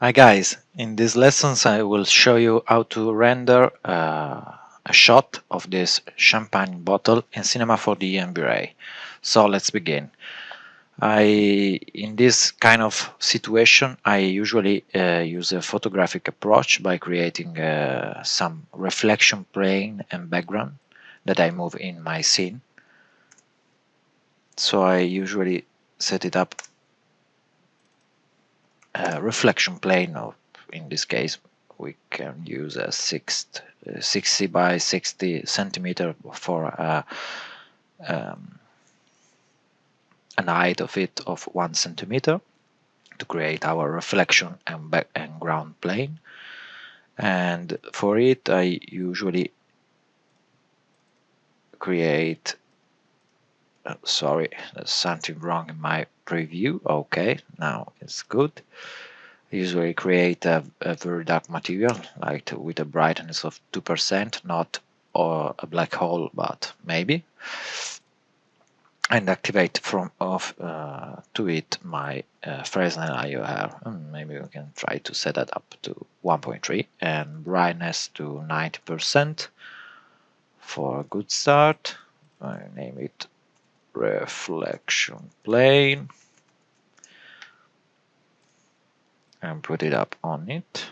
Hi guys, in these lessons I will show you how to render a shot of this champagne bottle in Cinema 4D and Vray. So let's begin. In this kind of situation I usually use a photographic approach by creating some reflection plane and background that I move in my scene. So I usually set it up reflection plane, or in this case we can use a 60 by 60 centimeter for an height of it of 1 centimeter to create our reflection and back and ground plane. And for it I usually create sorry, there's something wrong in my preview. Okay, now it's good. Usually create a very dark material, like with a brightness of 2%, not or a black hole, but maybe, and activate from off to it my Fresnel IOR. Maybe we can try to set that up to 1.3 and brightness to 90% for a good start. I name it reflection plane and put it up on it.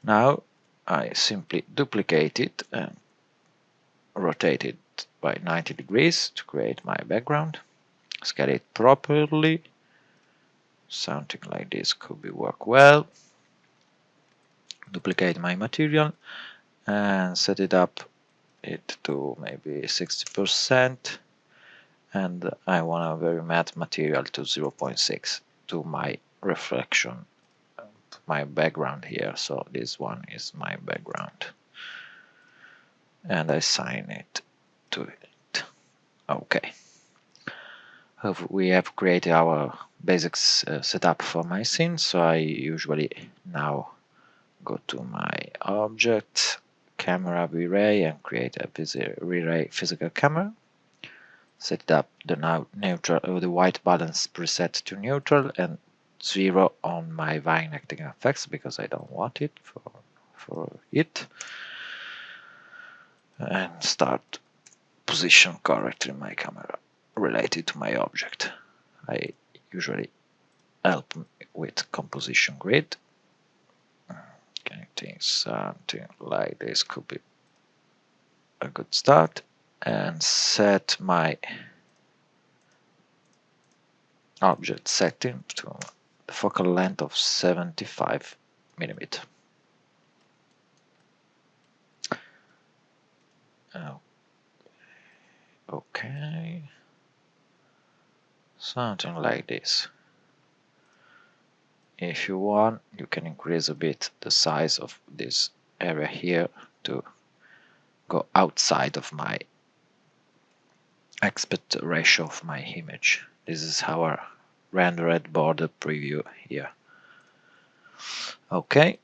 Now I simply duplicate it and rotate it by 90 degrees to create my background. Scale it properly. Something like this could be work well. Duplicate my material and set it up to maybe 60%, and I want a very matte material to 0.6 to my reflection, my background here. So this one is my background and I assign it to it. Okay, we have created our basic setup for my scene, so I usually now go to my object, camera Vray, and create a Vray physical camera. Set up the neutral, the white balance preset to neutral and 0 on my vine acting effects because I don't want it for it, and start position correctly my camera related to my object. I usually help with composition grid. I think something like this could be a good start, and set my object setting to the focal length of 75 millimeter. Okay, something like this. If you want, you can increase a bit the size of this area here to go outside of my aspect ratio of my image. This is our rendered border preview here. Okay,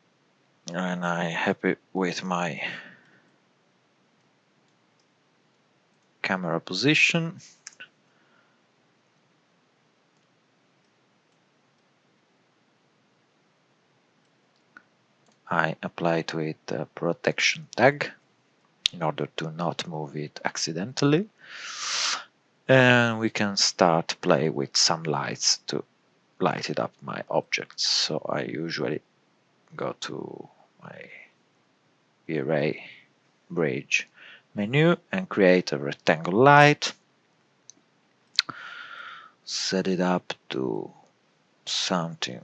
and I'm happy with my camera position. I apply to it a protection tag in order to not move it accidentally, and we can start play with some lights to light it up my objects. So I usually go to my Vray bridge menu and create a rectangle light, set it up to something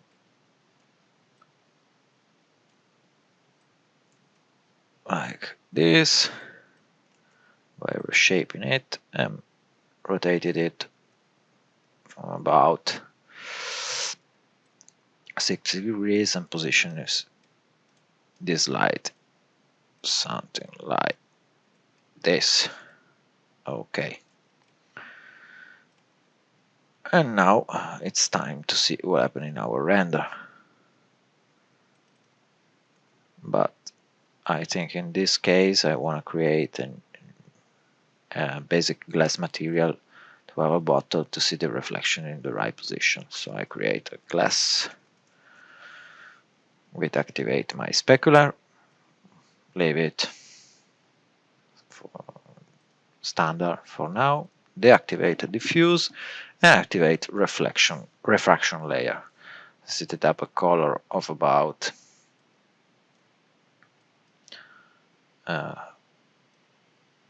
like this by reshaping it and rotated it from about 60 degrees and position this light something like this. Okay, and now it's time to see what happened in our render. But I think in this case I want to create a basic glass material to have a bottle to see the reflection in the right position. So I create a glass with activate my specular, leave it for standard for now, deactivate diffuse, and activate refraction layer. Set it up a color of about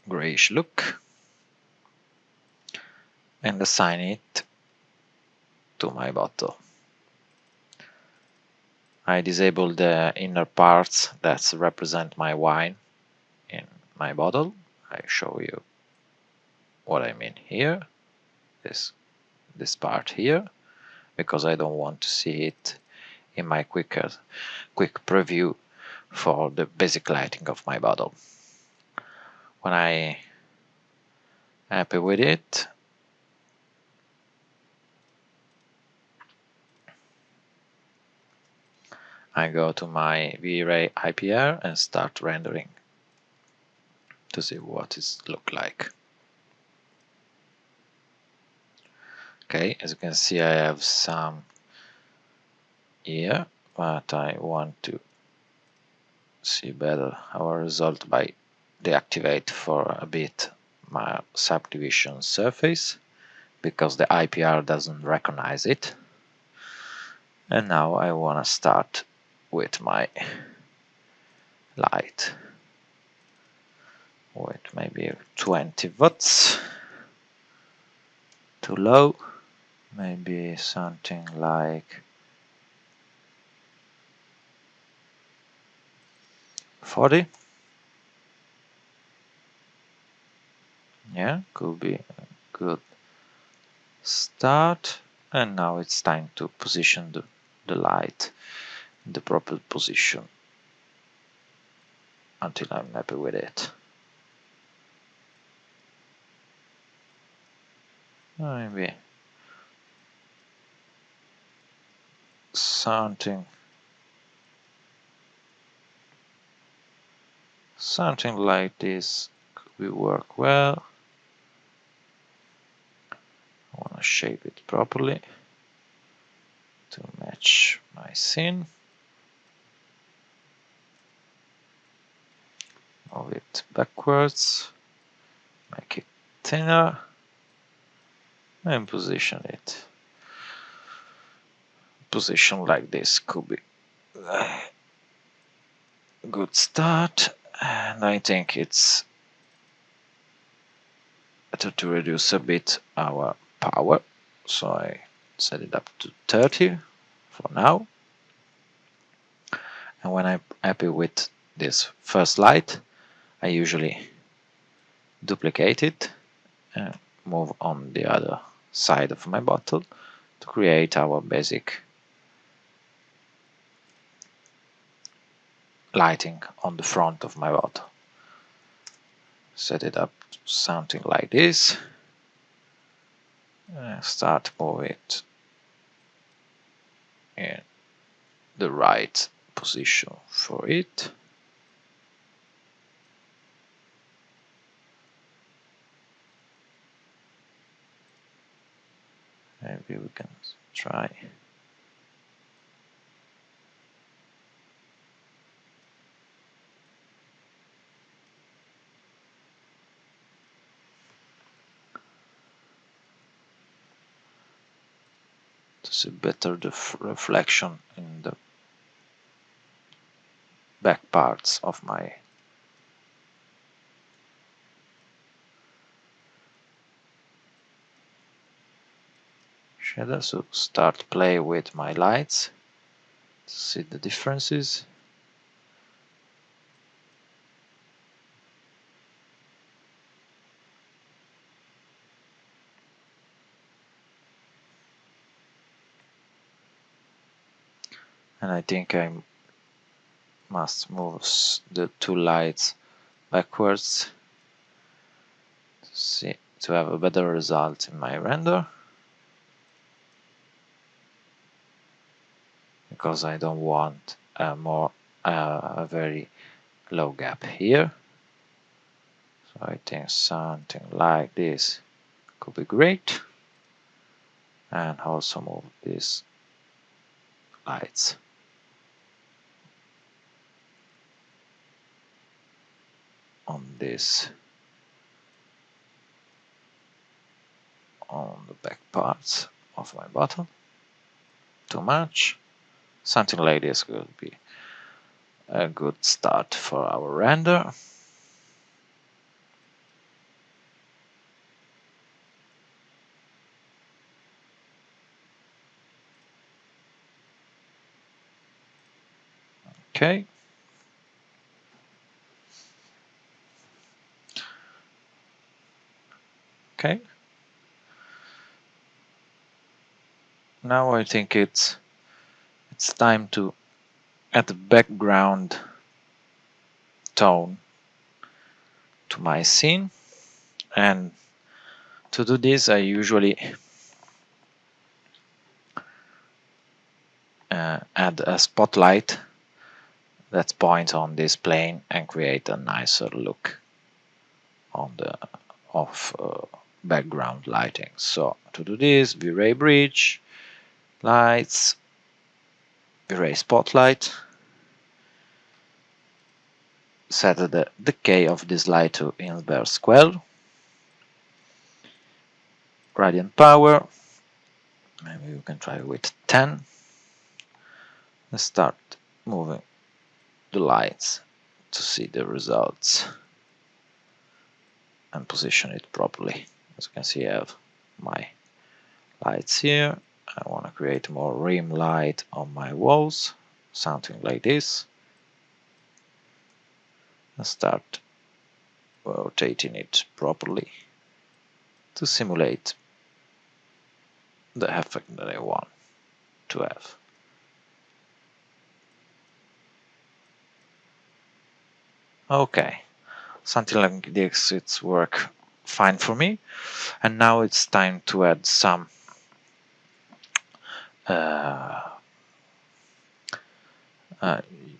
grayish look, and assign it to my bottle. I disable the inner parts that represent my wine in my bottle. I show you what I mean here, this part here, because I don't want to see it in my quick preview for the basic lighting of my bottle. When I'm happy with it, I go to my Vray IPR and start rendering to see what it looks like. Okay, as you can see, I have some here, but I want to see better our result by deactivate for a bit my subdivision surface, because the IPR doesn't recognize it. And now I want to start with my light with maybe 20 watts, too low, maybe something like 40. Yeah, could be a good start. And now it's time to position the light in the proper position until I'm happy with it. Maybe something like this could work well. I want to shape it properly to match my scene. Move it backwards, make it thinner, and position it. Position like this could be a good start, and I think it's better to reduce a bit our power, so I set it up to 30 for now. And when I'm happy with this first light, I usually duplicate it and move on the other side of my bottle to create our basic lighting on the front of my bottle. Set it up to something like this. Start move it in the right position for it. Maybe we can try. To see better the reflection in the back parts of my shadow. So start play with my lights to see the differences. And I think I must move the two lights backwards to have a better result in my render, because I don't want a very low gap here. So I think something like this could be great, and also move these lights. this on the back parts of my bottle. Too much. Something like this could be a good start for our render. Okay. Okay. Now I think it's time to add the background tone to my scene, and to do this I usually add a spotlight that points on this plane and create a nicer look on the background lighting. So to do this, Vray bridge, lights, Vray spotlight, set the decay of this light to inverse square, gradient power, maybe we can try with 10. Let's start moving the lights to see the results and position it properly. As you can see, I have my lights here. I want to create more rim light on my walls, something like this, and start rotating it properly to simulate the effect that I want to have. Okay, something like this, it's work fine for me. And now it's time to add some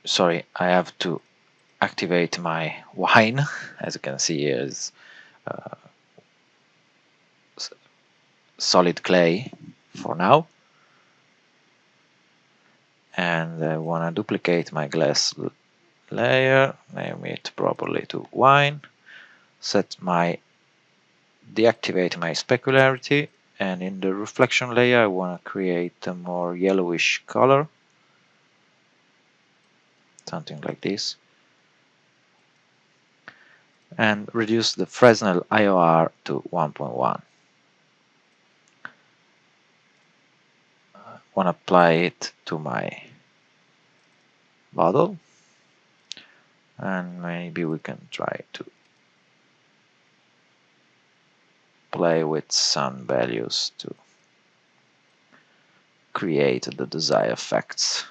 sorry, I have to activate my wine. As you can see here is solid clay for now, and I want to duplicate my glass layer, name it properly to wine, deactivate my specularity, and in the reflection layer I want to create a more yellowish color, something like this, and reduce the Fresnel IOR to 1.1. Want to apply it to my bottle, and maybe we can try to play with some values to create the desired effects.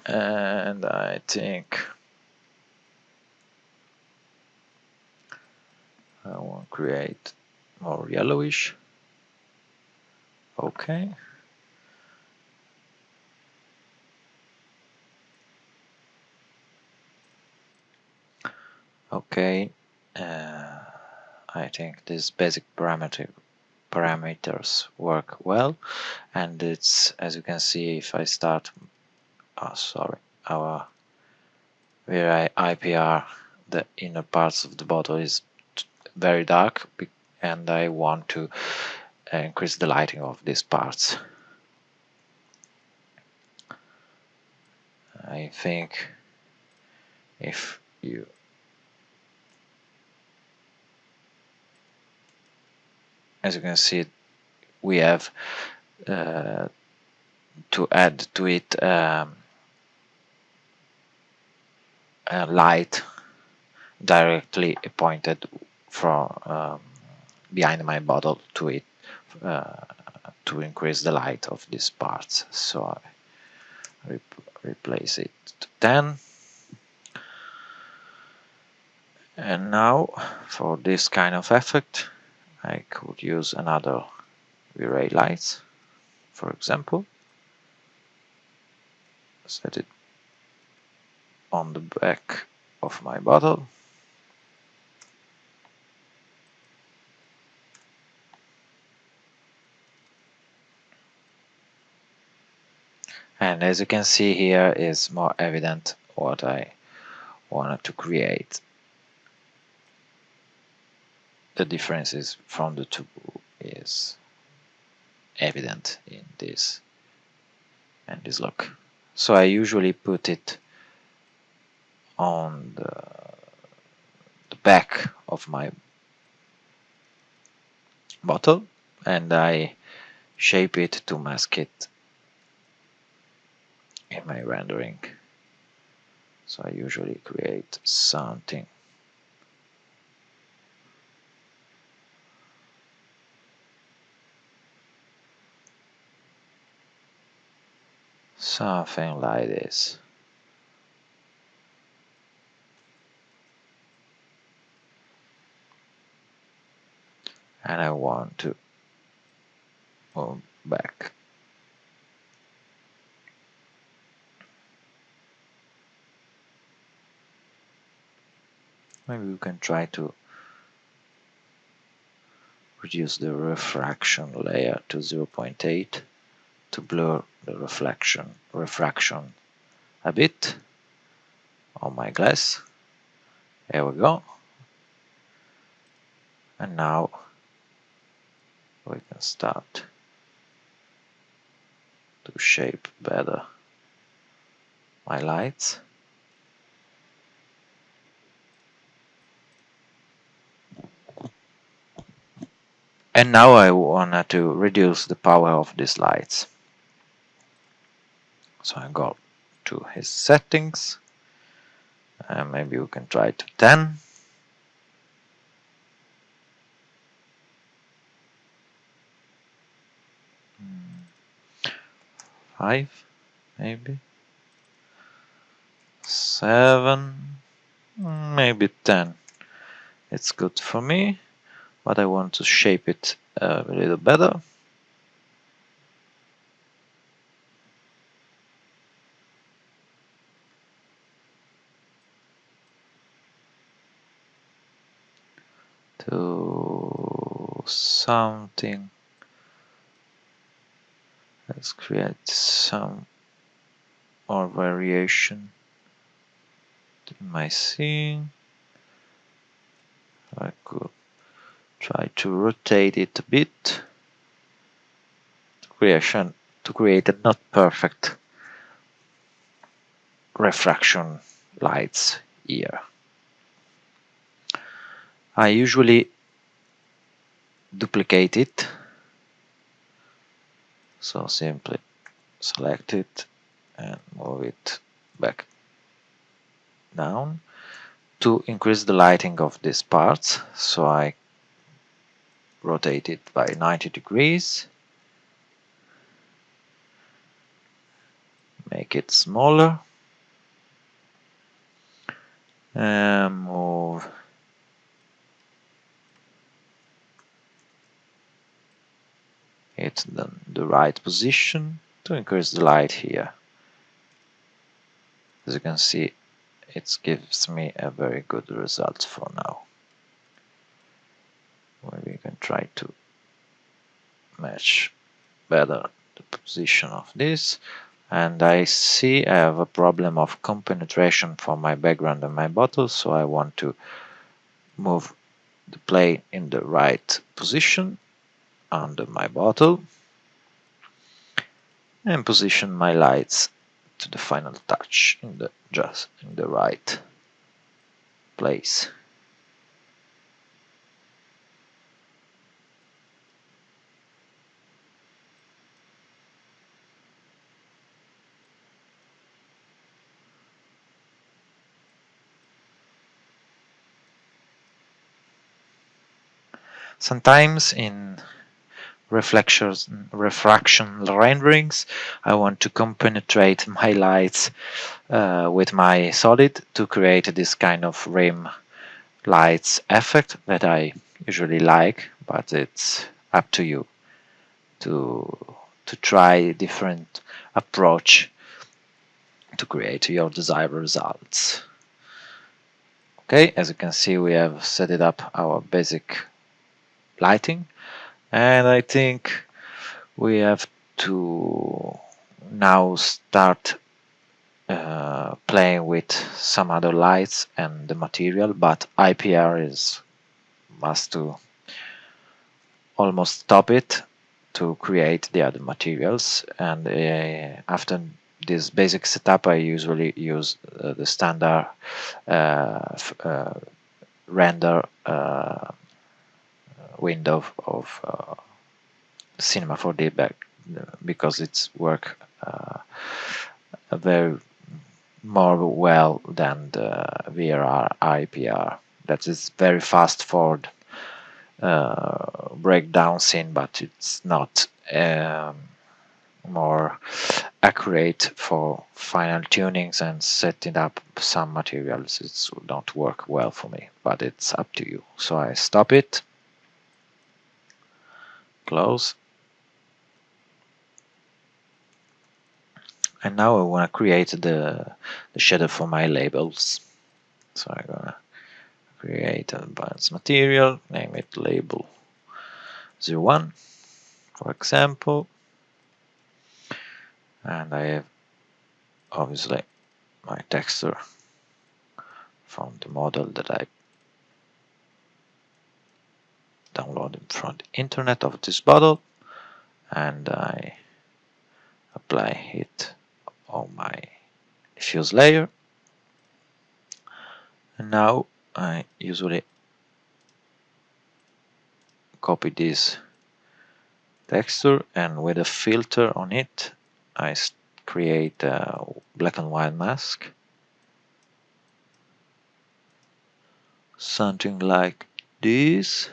And I think I want to create more yellowish. Okay. Okay. I think these basic parameters work well, and it's, as you can see, if I start, our Vray IPR, the inner parts of the bottle is very dark, and I want to increase the lighting of these parts. I think if you as you can see, we have to add to it a light directly pointed from behind my bottle to it to increase the light of these parts. So I replace it to 10. And now for this kind of effect I could use another Vray lights, for example. Set it on the back of my bottle. And as you can see here, is more evident what I wanted to create. The differences from the two is evident in this and this look. So I usually put it on the back of my bottle and I shape it to mask it in my rendering. So I usually create something like this. And I want to move back. Maybe we can try to reduce the refraction layer to 0.8 to blur the refraction a bit on my glass. There we go. And now we can start to shape better my lights. And now I want to reduce the power of these lights. So I go to his settings, and maybe we can try to 10. Five, maybe 7, maybe 10. It's good for me, but I want to shape it a little better. To something. Let's create some more variation in my scene. I could try to rotate it a bit to create a not perfect refraction lights here. I usually duplicate it, so simply select it and move it back down to increase the lighting of these parts. So I rotate it by 90 degrees, make it smaller, and move it in the right position to increase the light here. As you can see, it gives me a very good result for now. Maybe we can try to match better the position of this. And I see I have a problem of compenetration for my background and my bottle, so I want to move the plane in the right position under my bottle and position my lights to the final touch just in the right place. Sometimes in refraction renderings, I want to compenetrate my lights with my solid to create this kind of rim lights effect that I usually like, but it's up to you to try different approach to create your desired results. Okay, as you can see, we have set it up our basic lighting, and I think we have to now start playing with some other lights and the material, but IPR is must to almost stop it to create the other materials. And after this basic setup, I usually use the standard render window of Cinema 4D back, because it's work very more well than the VRR IPR. That is very fast for breakdown scene, but it's not more accurate for final tunings and setting up some materials. It's don't work well for me, but it's up to you. So I stop it, close, and now I want to create the shadow for my labels. So I'm gonna create an advanced material, name it label 01, for example, and I have obviously my texture from the model that I downloaded from the internet of this bottle, and I apply it on my diffuse layer. And now I usually copy this texture, and with a filter on it I create a black and white mask, something like this,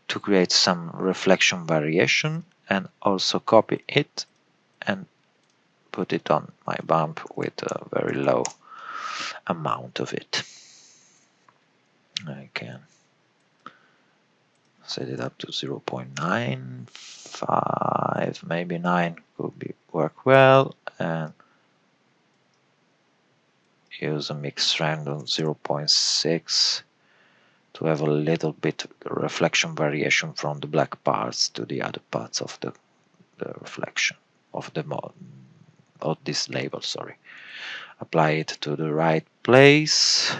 to create some reflection variation, and also copy it and put it on my bump with a very low amount of it. I can set it up to 0.95, maybe 9 could work well, and use a mixed strand of 0.6 to have a little bit reflection variation from the black parts to the other parts of the reflection of this label. Sorry, apply it to the right place,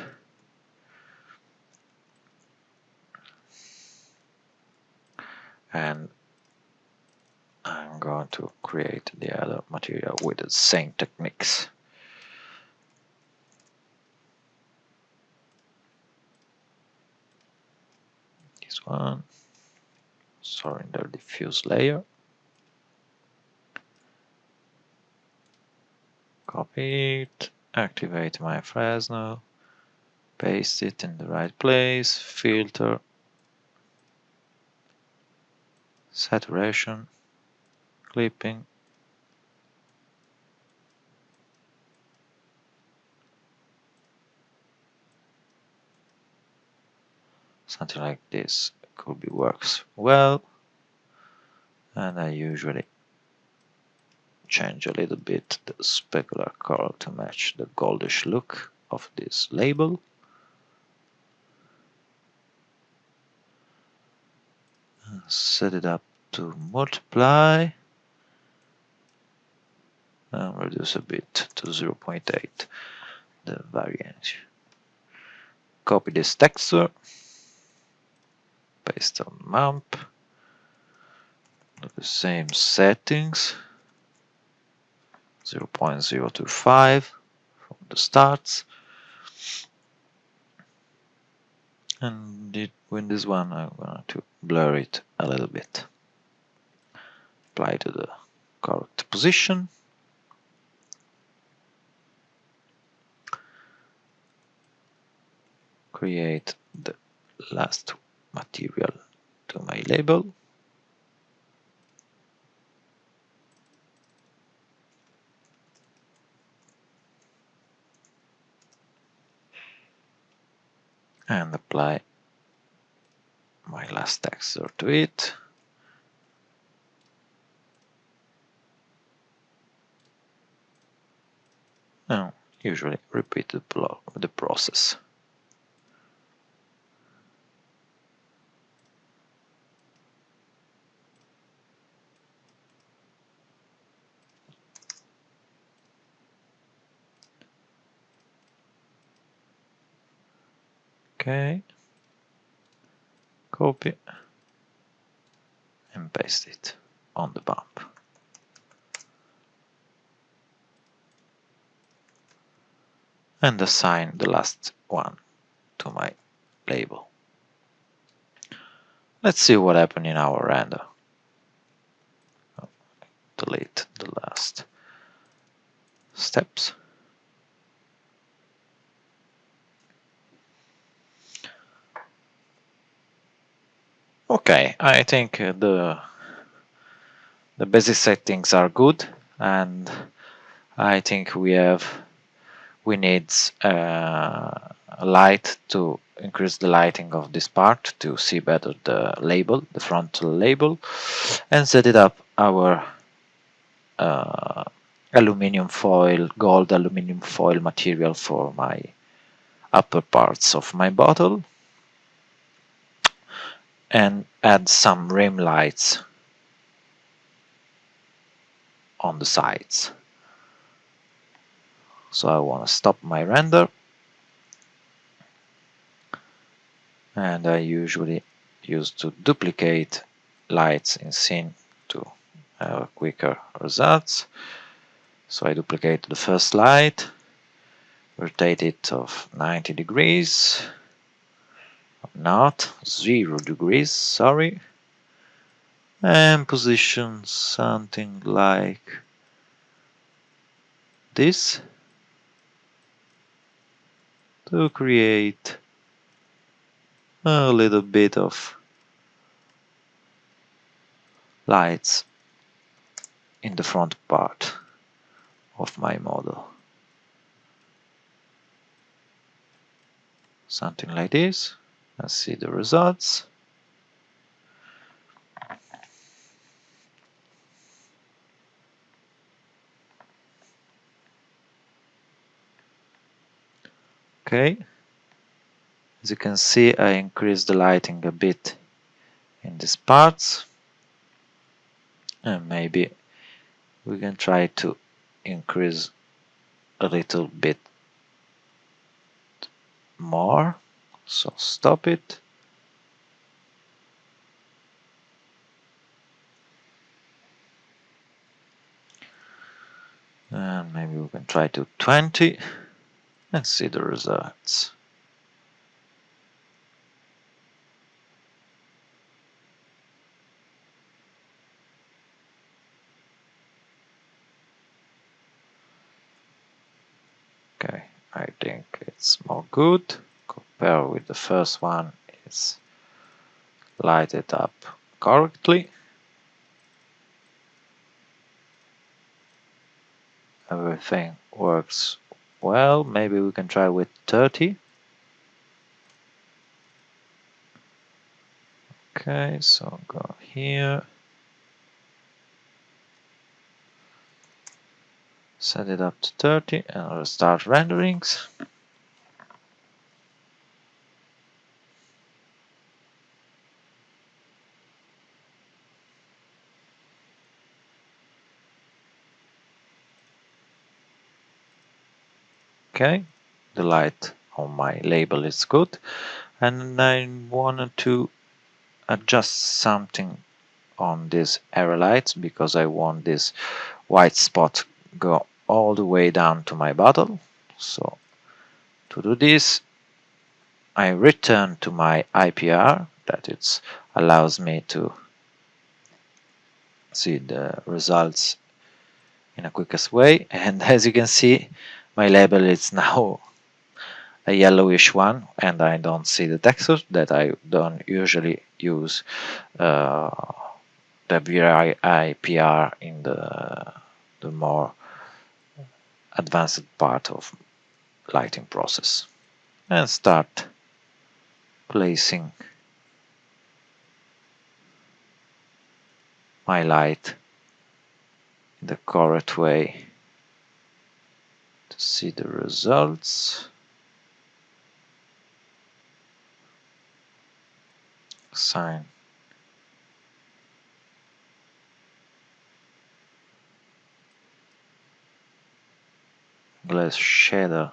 and I'm going to create the other material with the same techniques. This one, sorry, in the diffuse layer, copy it, activate my Fresnel, paste it in the right place, filter, saturation, clipping, something like this could be works well. And I usually change a little bit the specular color to match the goldish look of this label. Set it up to multiply and reduce a bit to 0.8 the variance. Copy this texture, paste on map, the same settings, 0.025 from the starts, and with this one I'm going to blur it a little bit. Apply to the correct position. Create the last material to my label. And apply my last texture to it. Now usually repeat the process. Okay, copy and paste it on the bump. And assign the last one to my label. Let's see what happened in our render. Delete the last steps. Okay, I think the basic settings are good, and I think we need a light to increase the lighting of this part to see better the label, the frontal label, and set it up our aluminum foil, gold aluminum foil material for my upper parts of my bottle, and add some rim lights on the sides. So I want to stop my render, and I usually use to duplicate lights in scene to have quicker results. So I duplicate the first light, rotate it of 90 degrees, not 0 degrees, sorry, and position something like this to create a little bit of lights in the front part of my model. Something like this. Let's see the results. Okay, as you can see, I increased the lighting a bit in these parts, and maybe we can try to increase a little bit more. So stop it. And maybe we can try to 20 and see the results. Okay, I think it's more good. Compare with the first one, it's lighted up correctly. Everything works well. Maybe we can try with 30. Okay, so go here. Set it up to 30 and restart renderings. Okay, the light on my label is good, and I wanted to adjust something on these arrow lights because I want this white spot go all the way down to my bottle. So to do this, I return to my IPR, that it allows me to see the results in a quickest way, and as you can see, my label is now a yellowish one, and I don't see the texture that I don't usually use the Vray IPR in the more advanced part of lighting process, and start placing my light in the correct way to see the results. Assign glass shader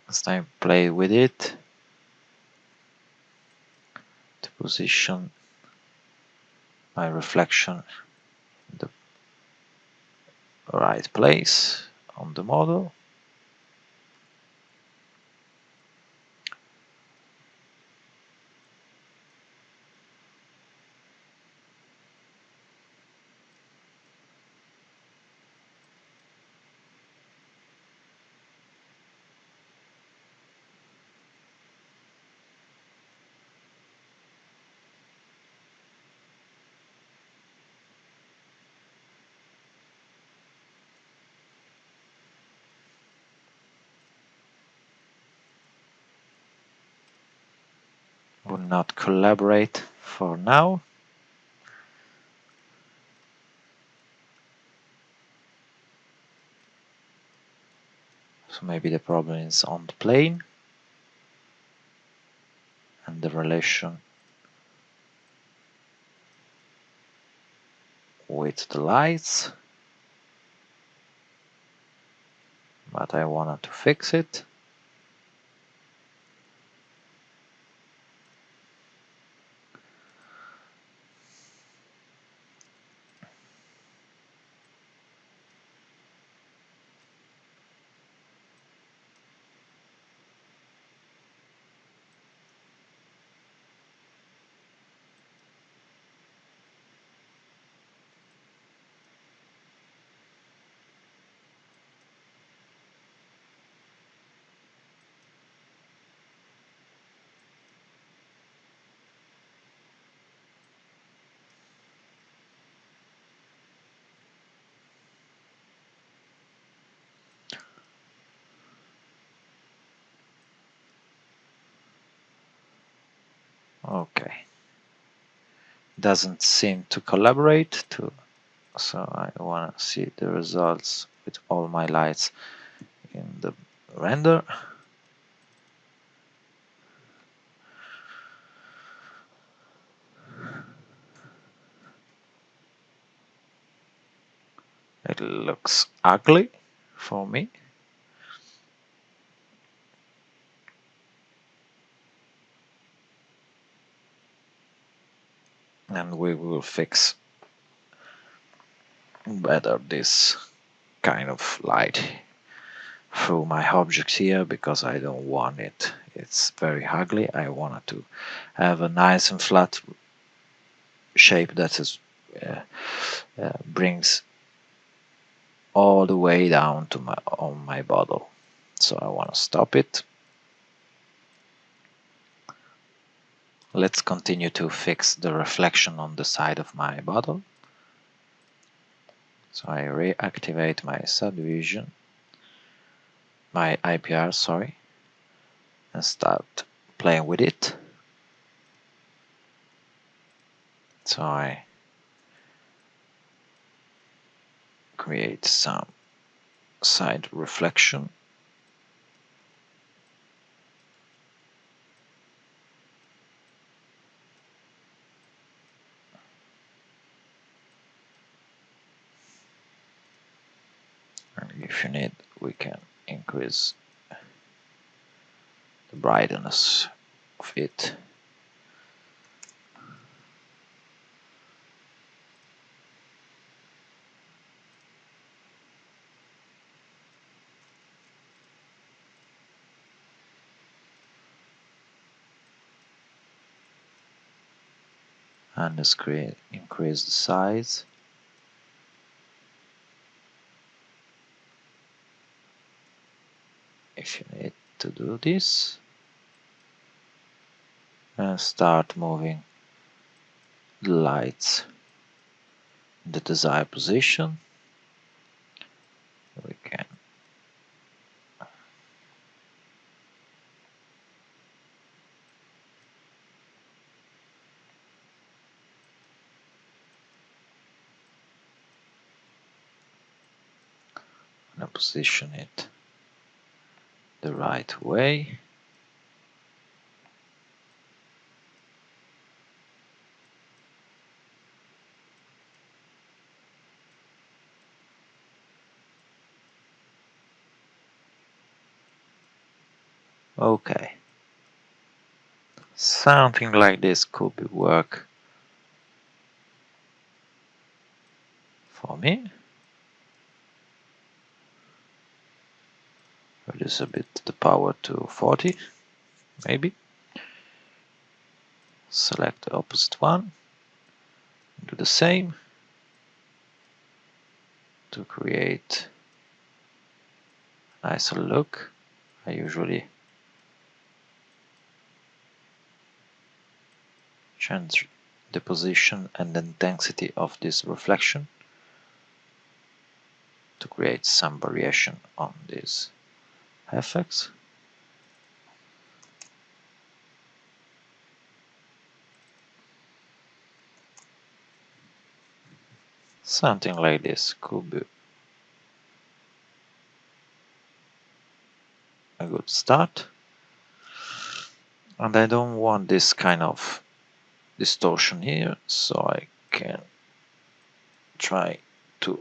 as I play with it to position my reflection in the right place on the model. Will not collaborate for now. So maybe the problem is on the plane and the relation with the lights, but I wanted to fix it. Okay, doesn't seem to collaborate so I want to see the results with all my lights in the render. It looks ugly for me. And we will fix better this kind of light through my object here, because I don't want it. It's very ugly. I wanted to have a nice and flat shape that is brings all the way down to my bottle. So I want to stop it. Let's continue to fix the reflection on the side of my bottle. So I reactivate my subdivision, my IPR, sorry, and start playing with it. So I create some side reflection. And if you need, we can increase the brightness of it. and increase the size. If you need to do this, and start moving the lights in the desired position, we can position it the right way. Okay, something like this could be work for me. Reduce a bit the power to 40, maybe. Select the opposite one, do the same to create a nicer look. I usually change the position and the intensity of this reflection to create some variation on these effects. Something like this could be a good start. And I don't want this kind of distortion here, so I can try to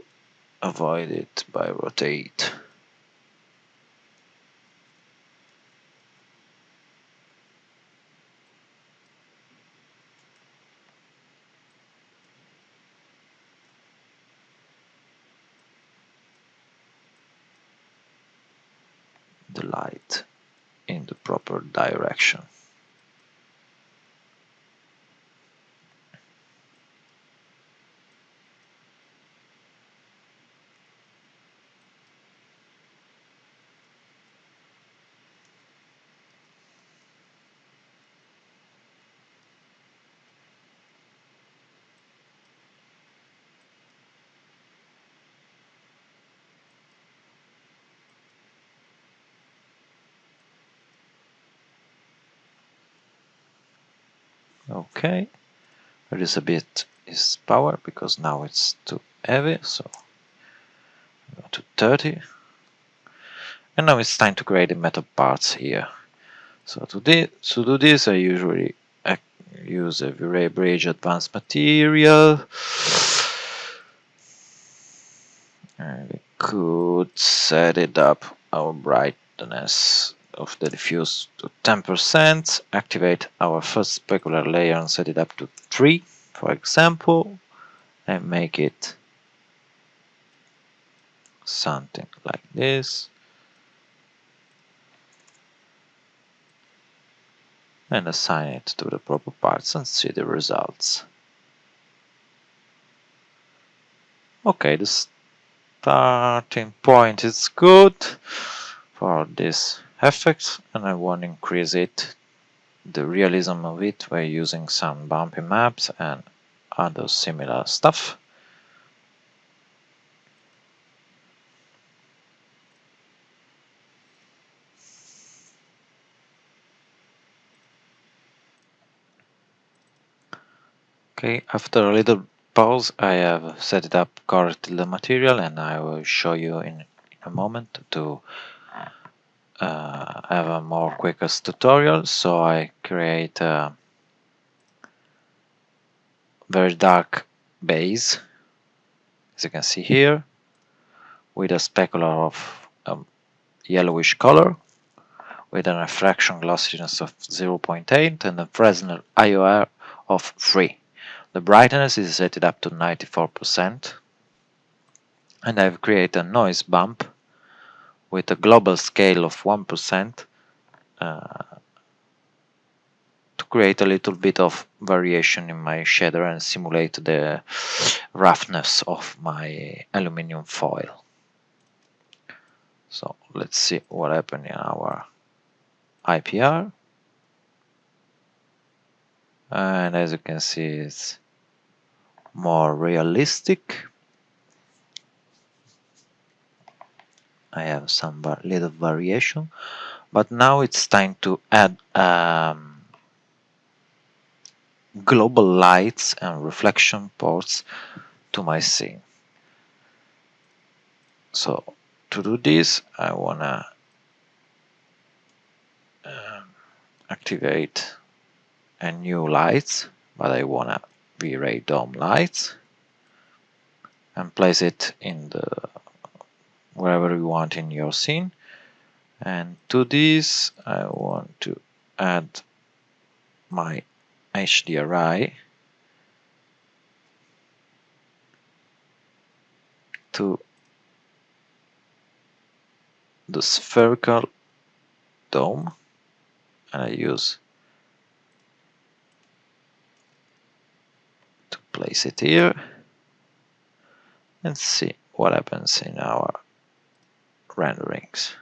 avoid it by rotate. The light in the proper direction. Okay, reduce a bit its power because now it's too heavy, so go to 30. And now it's time to create the metal parts here. So to do this, I usually use a Vray Bridge Advanced Material. And we could set it up our brightness of the diffuse to 10%, activate our first specular layer and set it up to 3, for example, and make it something like this. And assign it to the proper parts and see the results. Okay, the starting point is good for this effect, and I want to increase it, the realism of it, by using some bumpy maps and other similar stuff. Okay, after a little pause, I have set it up correctly the material, and I will show you in a moment to have a more quickest tutorial. So I create a very dark base, as you can see here, with a specular of yellowish color, with a refraction glossiness of 0.8 and a Fresnel IOR of 3. The brightness is set up to 94%, and I've created a noise bump with a global scale of 1% to create a little bit of variation in my shader and simulate the roughness of my aluminum foil. So let's see what happened in our IPR. And as you can see, it's more realistic. I have some little variation, but now it's time to add global lights and reflection ports to my scene. So to do this, I wanna activate a new lights, but I wanna Vray dome lights and place it in the wherever you want in your scene. And to this, I want to add my HDRI to the spherical dome, and I use to place it here and see what happens in our renderings.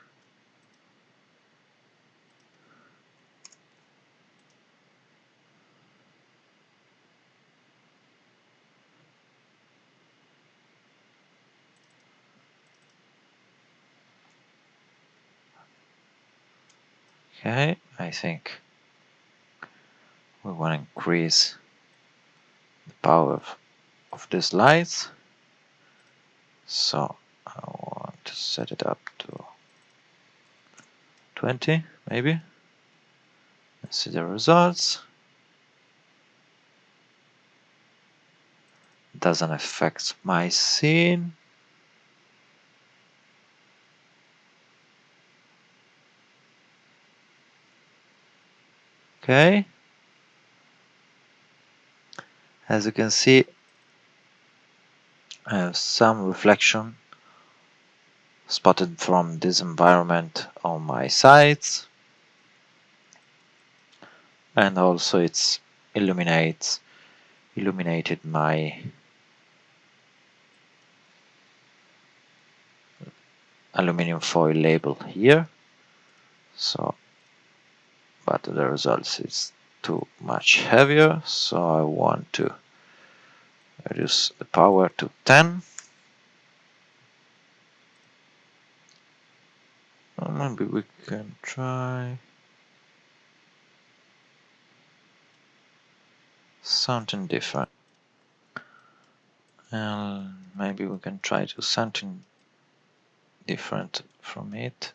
Okay, I think we want to increase the power of these lights, so I want to set it up to 20 maybe. Let's see the results. Doesn't affect my scene. Okay, as you can see, I have some reflection spotted from this environment on my sides, and also it's illuminated my aluminum foil label here. So, but the results is too much heavier, so I want to reduce the power to 10. Maybe we can try something different. And maybe we can try to something different from it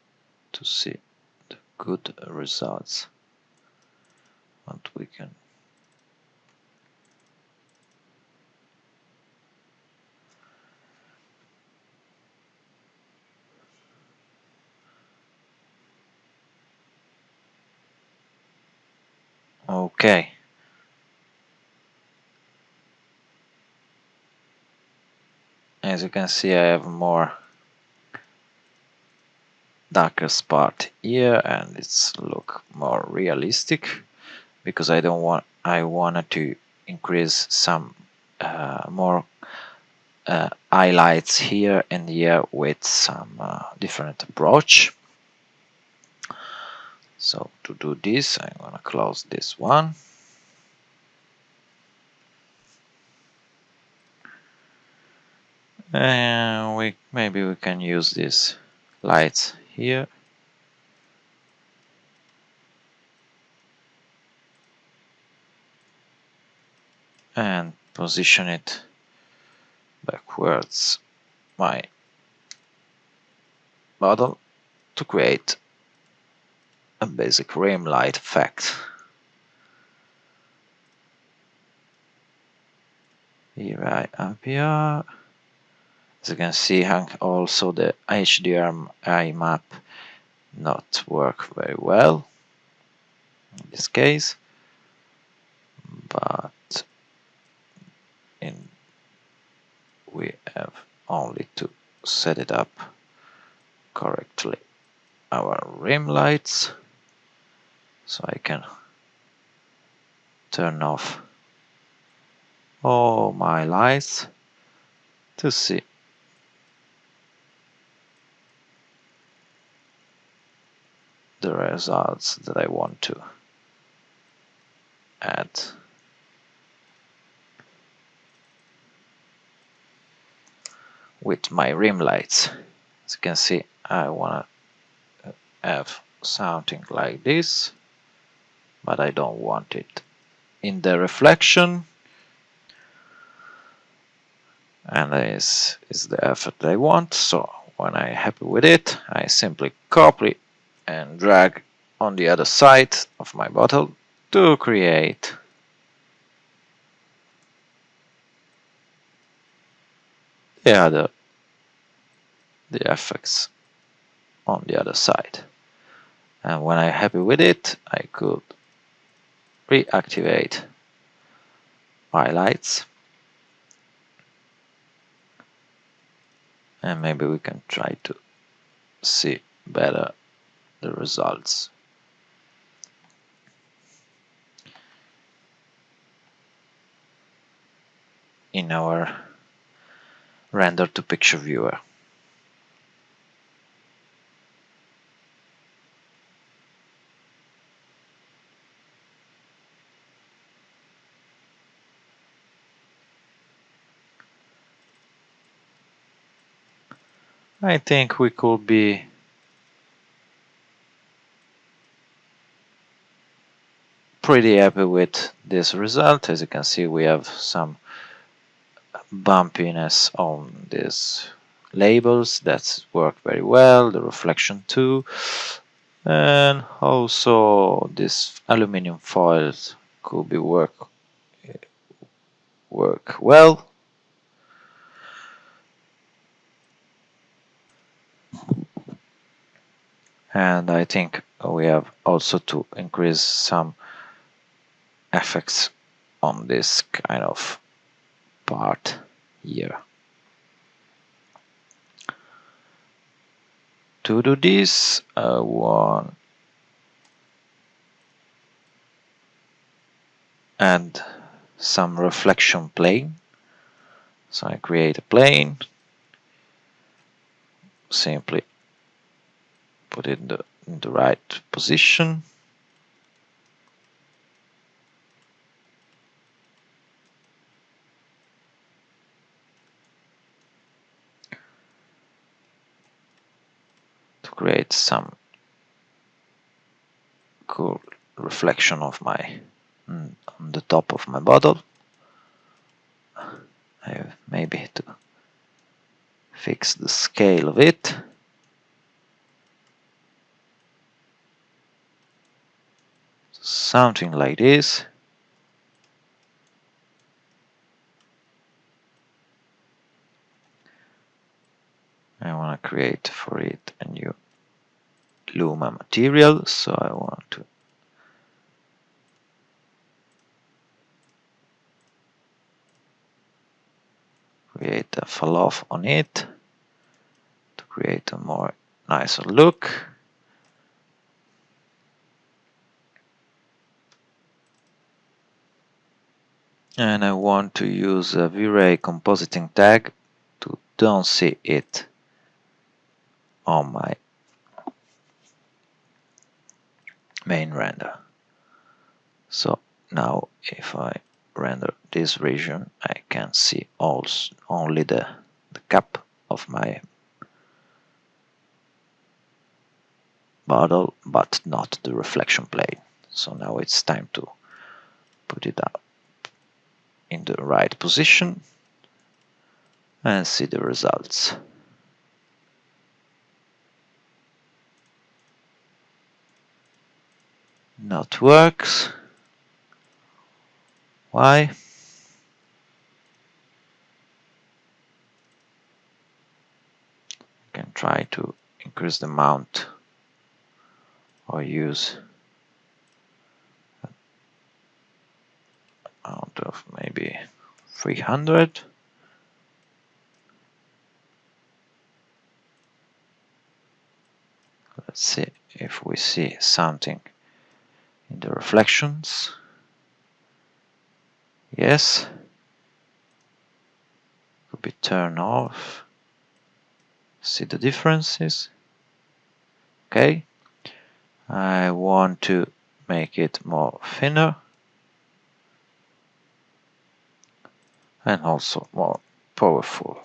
to see the good results. What we can okay. As you can see, I have more darker spot here, and it's look more realistic because I wanted to increase some more highlights here and here with some different approach. So to do this, I'm gonna close this one. And maybe we can use these lights here. And position it backwards my model to create a basic rim light effect. Here I appear. As you can see, also the HDRI map not work very well in this case, but we have only to set it up correctly our rim lights, so I can turn off all my lights to see the results that I want to add. With my rim lights, as you can see, I want to have something like this, but I don't want it in the reflection, and this is the effect I want. So when I'm happy with it, I simply copy and drag on the other side of my bottle to create the effects on the other side. And when I'm happy with it, I could reactivate my lights, and maybe we can try to see better the results. In our render to picture viewer. I think we could be pretty happy with this result. As you can see, we have some bumpiness on these labels that work very well, the reflection too, and also this aluminum foils could be work well. And I think we have also to increase some effects on this kind of part here. To do this, I want add some reflection plane. So I create a plane, simply put it in the right position. To create some cool reflection of my on the top of my bottle. I have maybe to fix the scale of it. Something like this. I want to create for it a new Luma material, so I want to create a fall off on it to create a more nicer look. And I want to use a Vray compositing tag to don't see it on my main render. So now if I render this region, I can see also only the cap of my bottle, but not the reflection plane. So now it's time to put it up in the right position and see the results. Not works. Why? Can try to increase the amount or use amount of maybe 300. Let's see if we see something in the reflections. Yes, could be turned off. See the differences. Okay, I want to make it more thinner and also more powerful.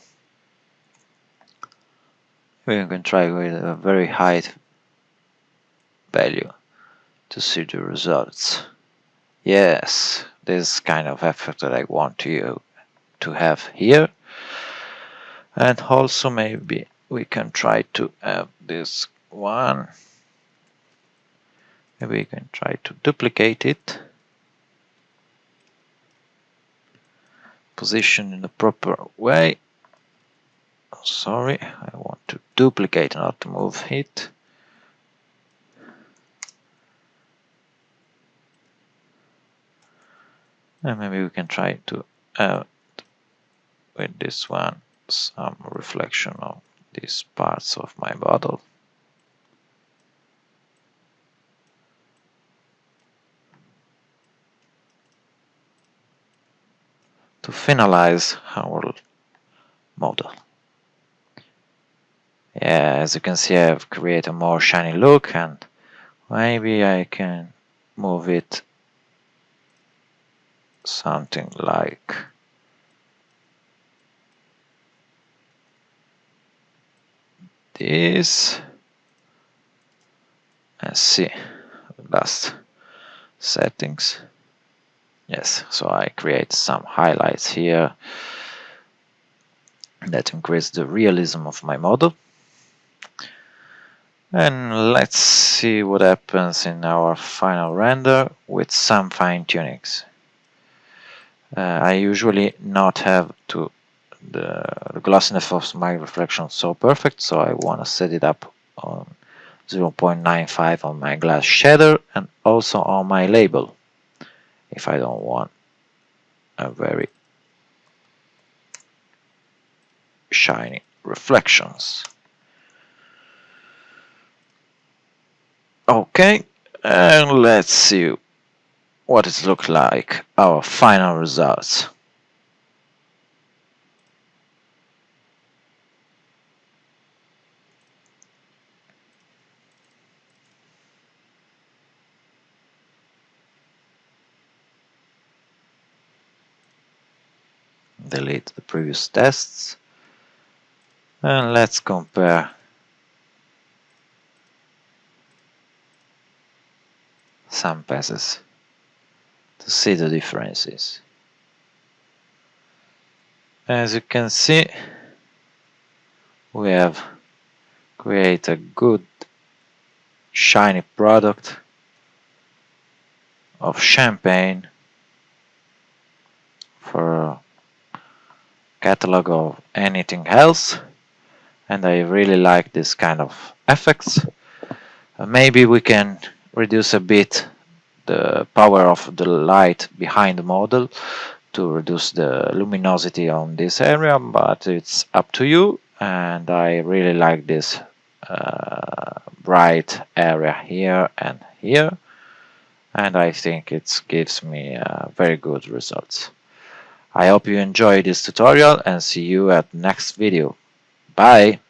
We can try with a very high value to see the results. Yes, this kind of effect that I want you to have here. And also maybe we can try to have this one. Maybe we can try to duplicate it. Position in the proper way. Sorry, I want to duplicate, not to move it. And maybe we can try to add with this one some reflection of these parts of my bottle. To finalize our model. Yeah, as you can see, I've created a more shiny look, and maybe I can move it something like this. Let's see the last settings. Yes, so I create some highlights here that increase the realism of my model. And let's see what happens in our final render with some fine tunings. I usually not have to the glossiness of my reflection so perfect, so I want to set it up on 0.95 on my glass shader and also on my label if I don't want a very shiny reflections. Okay, and let's see what it looks like, our final results. Delete the previous tests and let's compare some passes to see the differences. As you can see, we have created a good shiny product of champagne for a catalog of anything else, and I really like this kind of effects. Maybe we can reduce a bit the power of the light behind the model to reduce the luminosity on this area, but it's up to you, and I really like this bright area here and here, and I think it gives me very good results. I hope you enjoyed this tutorial and see you at next video. Bye!